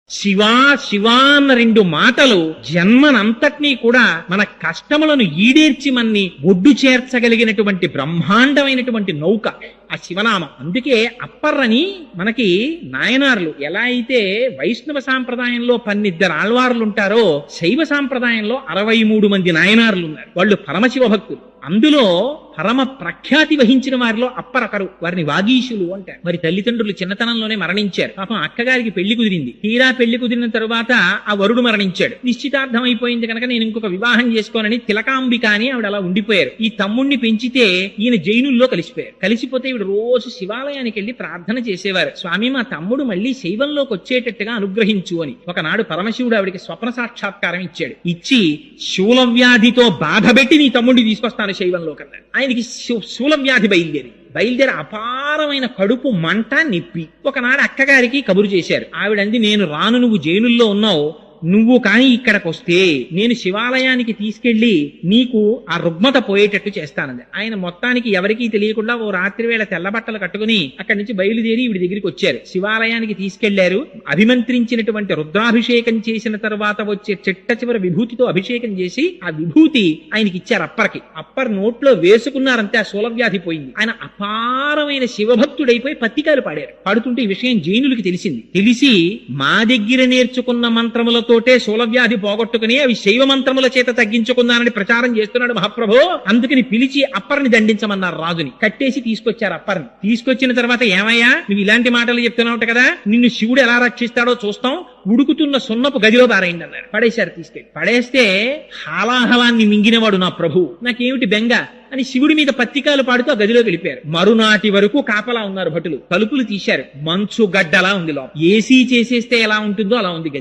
శివా శివా అన్న రెండు మాటలు జన్మనంతటినీ కూడా మన కష్టములను ఈడేర్చి మన్ని ఒడ్డు చేర్చగలిగినటువంటి బ్రహ్మాండమైనటువంటి నౌక ఆ శివనామం. అందుకే అప్పర్రని మనకి నాయనార్లు ఎలా అయితే వైష్ణవ సాంప్రదాయంలో 12 ఆళ్వార్లు ఉంటారో శైవ సాంప్రదాయంలో 63 మంది నాయనార్లు ఉన్నారు. వాళ్ళు పరమశివ భక్తులు. అందులో పరమ ప్రఖ్యాతి వహించిన వారిలో అప్పరకరు. వారిని వాగీశులు అంటారు. మరి తల్లిదండ్రులు చిన్నతనంలోనే మరణించారు. పాపం అక్కగారికి పెళ్లి కుదిరింది. తీరా పెళ్లి కుదిరిన తరువాత ఆ వరుడు మరణించాడు. నిశ్చితార్థం అయిపోయింది కనుక నేను ఇంకొక వివాహం చేసుకోనని తిలకాంబిక అని ఆవిడ అలా ఉండిపోయారు. ఈ తమ్ముణ్ణి పెంచితే ఈయన జైనుల్లో కలిసిపోయారు. కలిసిపోతే ఈవిడ రోజు శివాలయానికి వెళ్లి ప్రార్థన చేసేవారు. స్వామి, మా తమ్ముడు మళ్ళీ శైవంలోకి వచ్చేటట్టుగా అనుగ్రహించు అని. ఒకనాడు పరమశివుడు ఆవిడికి స్వప్న సాక్షాత్కారం ఇచ్చాడు. ఇచ్చి శూలవ్యాధితో బాధపెట్టి నీ తమ్ముడిని తీసుకొస్తాను శైవంలోకి అన్నాడు. ఆయనకి శూలవ్యాధి బయలుదేరి అపారమైన కడుపు మంట నిప్పి. ఒకనాడు అక్కగారికి కబురు చేశారు. ఆవిడంది, నేను రాను, నువ్వు జైలుల్లో ఉన్నావు, నువ్వు కాని ఇక్కడికి వస్తే నేను శివాలయానికి తీసుకెళ్లి నీకు ఆ రుగ్మత పోయేటట్టు చేస్తానంది. ఆయన మొత్తానికి ఎవరికీ తెలియకుండా ఓ రాత్రి వేళ తెల్లబట్టలు కట్టుకుని అక్కడి నుంచి బయలుదేరి వీడి దగ్గరికి వచ్చారు. శివాలయానికి తీసుకెళ్లారు. అభిమంత్రించినటువంటి రుద్రాభిషేకం చేసిన తర్వాత వచ్చే చిట్ట చివరి విభూతితో అభిషేకం చేసి ఆ విభూతి ఆయనకి ఇచ్చారు. అప్పర్కి. అప్పర్ నోట్లో వేసుకున్నారంతే ఆ శూలవ్యాధి పోయింది. ఆయన అపారమైన శివభక్తుడైపోయి పత్తికాలు పాడారు. పాడుతుంటే ఈ విషయం జైనులకి తెలిసింది. తెలిసి మా దగ్గర నేర్చుకున్న మంత్రముల తోటే శూలవ్యాధి పోగొట్టుకుని అవి శైవ మంత్రముల చేత తగ్గించుకున్నానని ప్రచారం చేస్తున్నాడు మహాప్రభు. అందుకని పిలిచి అప్పర్ని దండించమన్నారు. రాజుని కట్టేసి తీసుకొచ్చారు. అప్పర్ని తీసుకొచ్చిన తర్వాత, ఏమయ్యా నువ్వు ఇలాంటి మాటలు చెప్తున్నావు కదా, నిన్ను శివుడు ఎలా రక్షిస్తాడో చూస్తాం, ఉడుకుతున్న సున్నపు గదిలో పారేయండి అన్నాడు. పడేశారు. తీసుకెళ్ళి పడేస్తే హాలాహలాన్ని మింగినవాడు నా ప్రభు, నాకేమిటి బెంగ అని శివుడి మీద పత్తికాలు పాడుతూ ఆ గదిలోకి వెళ్ళిపోయారు. మరునాటి వరకు కాపలా ఉన్నారు భటులు. తలుపులు తీశారు. మంచు గడ్డలా ఉంది లోపల. ఏసీ చేసేస్తే ఎలా ఉంటుందో అలా ఉంది గది.